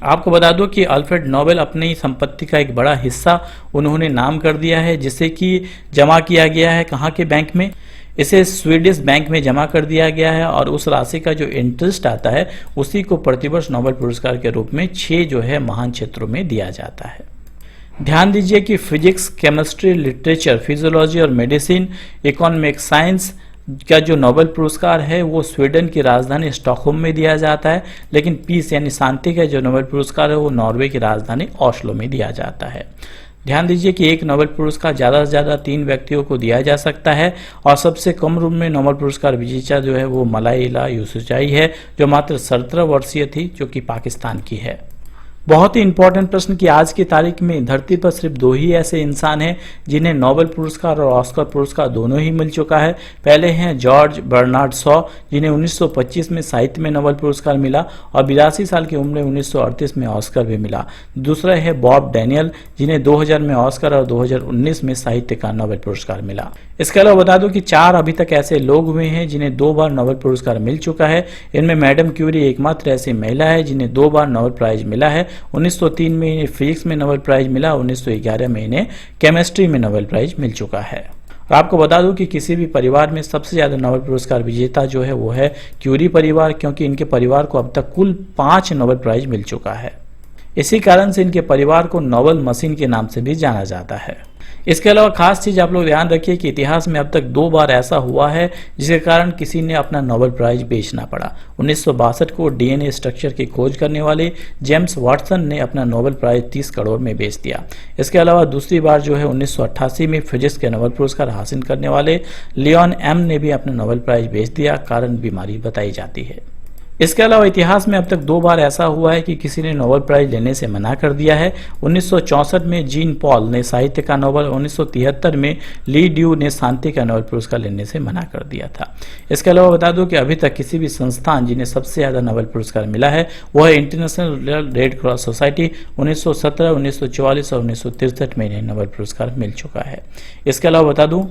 आपको बता दो कि अल्फ्रेड नोबेल अपनी संपत्ति का एक बड़ा हिस्सा उन्होंने नाम कर दिया है, जिसे कि जमा किया गया है कहाँ के बैंक में, इसे स्वीडिश बैंक में जमा कर दिया गया है, और उस राशि का जो इंटरेस्ट आता है उसी को प्रतिवर्ष नोबेल पुरस्कार के रूप में 6 जो है महान क्षेत्रों में दिया जाता है। ध्यान दीजिए कि फिजिक्स, केमिस्ट्री, लिटरेचर, फिजियोलॉजी और मेडिसिन, इकोनॉमिक साइंस का जो नोबेल पुरस्कार है वो स्वीडन की राजधानी स्टॉकहोम में दिया जाता है, लेकिन पीस यानी शांति का जो नोबेल पुरस्कार है वो नॉर्वे की राजधानी ओस्लो में दिया जाता है। ध्यान दीजिए कि एक नोबेल पुरस्कार ज़्यादा से ज़्यादा 3 व्यक्तियों को दिया जा सकता है, और सबसे कम उम्र में नोबेल पुरस्कार विजेता जो है वो मलाइला यूसुफजाई है, जो मात्र 17 वर्षीय थी, जो कि पाकिस्तान की है। बहुत ही इंपॉर्टेंट प्रश्न कि आज की तारीख में धरती पर सिर्फ 2 ही ऐसे इंसान हैं जिन्हें नोबेल पुरस्कार और ऑस्कर पुरस्कार दोनों ही मिल चुका है। पहले हैं जॉर्ज बर्नार्ड शॉ, जिन्हें 1925 में साहित्य में नोबेल पुरस्कार मिला, और 82 साल की उम्र में 1938 में ऑस्कर भी मिला। दूसरा है बॉब डैनियल, जिन्हें 2000 में ऑस्कर और 2019 में साहित्य का नोबेल पुरस्कार मिला। इसके अलावा बता दूं कि 4 अभी तक ऐसे लोग हुए हैं जिन्हें 2 बार नोबेल पुरस्कार मिल चुका है। इनमें मैडम क्यूरी एकमात्र ऐसी महिला है जिन्हें 2 बार नोबेल प्राइज मिला है। 1903 में इन्हें फिजिक्स में नोबेल प्राइज मिला, 1911 में इन्हें केमिस्ट्री में नोबेल प्राइज मिल चुका है। और आपको बता दूं कि किसी भी परिवार में सबसे ज्यादा नोबेल पुरस्कार विजेता जो है वो है क्यूरी परिवार, क्योंकि इनके परिवार को अब तक कुल 5 नोबेल प्राइज मिल चुका है। इसी कारण से इनके परिवार को नोबेल मशीन के नाम से भी जाना जाता है। इसके अलावा खास चीज आप लोग ध्यान रखिए कि इतिहास में अब तक 2 बार ऐसा हुआ है जिसके कारण किसी ने अपना नोबेल प्राइज बेचना पड़ा। 1962 को डीएनए स्ट्रक्चर की खोज करने वाले जेम्स वाटसन ने अपना नोबेल प्राइज 30 करोड़ में बेच दिया। इसके अलावा दूसरी बार जो है 1988 में फिजिक्स के नोबेल पुरस्कार हासिल करने वाले लियोन एम ने भी अपना नोबेल प्राइज बेच दिया, कारण बीमारी बताई जाती है। इसके अलावा इतिहास में अब तक 2 बार ऐसा हुआ है कि किसी ने नोबेल प्राइज लेने से मना कर दिया है। 1964 में जीन पॉल ने साहित्य का नोबेल, 1973 में ली ड्यू ने शांति का नोबेल पुरस्कार लेने से मना कर दिया था। इसके अलावा बता दूं कि अभी तक किसी भी संस्थान जिन्हें सबसे ज्यादा नोबेल पुरस्कार मिला है वह है इंटरनेशनल रेड क्रॉस सोसाइटी। 1917, 1944 और 1963 में इन्हें नोबेल पुरस्कार मिल चुका है। इसके अलावा बता दूं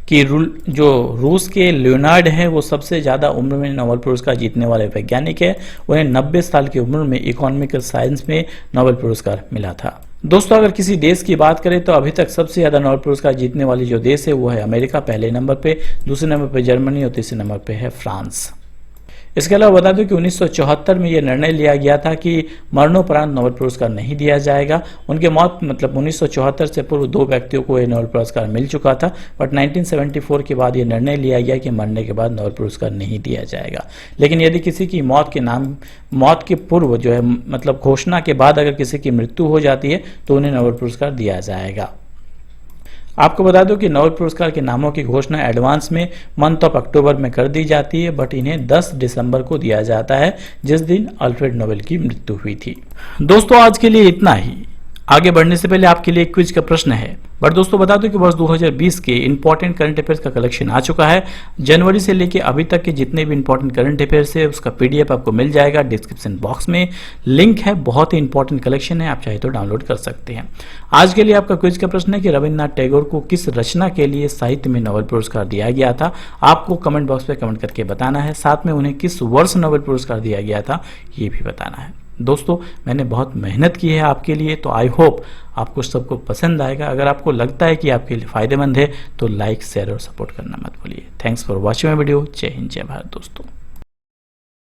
कि जो रूस के लियोनार्ड हैं वो सबसे ज़्यादा उम्र में नोबेल पुरस्कार जीतने वाले वैज्ञानिक हैं। उन्हें 90 साल की उम्र में इकोनॉमिकल साइंस में नोबेल पुरस्कार मिला था। दोस्तों, अगर किसी देश की बात करें तो अभी तक सबसे ज़्यादा नोबेल पुरस्कार जीतने वाली जो देश है वो है अमेरिका पहले नंबर पे, दूसरे नंबर पे जर्मनी और तीसरे नंबर पे है फ्रांस। इसके अलावा बता दूं कि 1974 में यह निर्णय लिया गया था कि मरणोपरांत नोबेल पुरस्कार नहीं दिया जाएगा। उनके मौत मतलब 1974 से पूर्व 2 व्यक्तियों को यह नोबेल पुरस्कार मिल चुका था, बट 1974 के बाद यह निर्णय लिया गया कि मरने के बाद नोबेल पुरस्कार नहीं दिया जाएगा। लेकिन यदि किसी की मौत के पूर्व जो है मतलब घोषणा के बाद अगर किसी की मृत्यु हो जाती है तो उन्हें नोबेल पुरस्कार दिया जाएगा। आपको बता दूं कि नोबेल पुरस्कार के नामों की घोषणा एडवांस में मंथ ऑफ अक्टूबर में कर दी जाती है, बट इन्हें 10 दिसंबर को दिया जाता है जिस दिन अल्फ्रेड नोबेल की मृत्यु हुई थी। दोस्तों, आज के लिए इतना ही। आगे बढ़ने से पहले आपके लिए क्विज का प्रश्न है। बट दोस्तों बता दूं कि वर्ष 2020 के इंपॉर्टेंट करंट अफेयर्स का कलेक्शन आ चुका है। जनवरी से लेके अभी तक के जितने भी इंपॉर्टेंट करंट अफेयर्स है उसका पीडीएफ आपको मिल जाएगा डिस्क्रिप्शन बॉक्स में, लिंक है। बहुत ही इंपॉर्टेंट कलेक्शन है, आप चाहे तो डाउनलोड कर सकते हैं। आज के लिए आपका क्विज का प्रश्न है कि रविन्द्रनाथ टैगोर को किस रचना के लिए साहित्य में नोबेल पुरस्कार दिया गया था। आपको कमेंट बॉक्स में कमेंट करके बताना है। साथ में उन्हें किस वर्ष नोबेल पुरस्कार दिया गया था ये भी बताना है। दोस्तों, मैंने बहुत मेहनत की है आपके लिए, तो आई होप आपको सबको पसंद आएगा। अगर आपको लगता है कि आपके लिए फायदेमंद है तो लाइक, शेयर और सपोर्ट करना मत भूलिए। Thanks for watching my video. जय हिंद, जय भारत दोस्तों।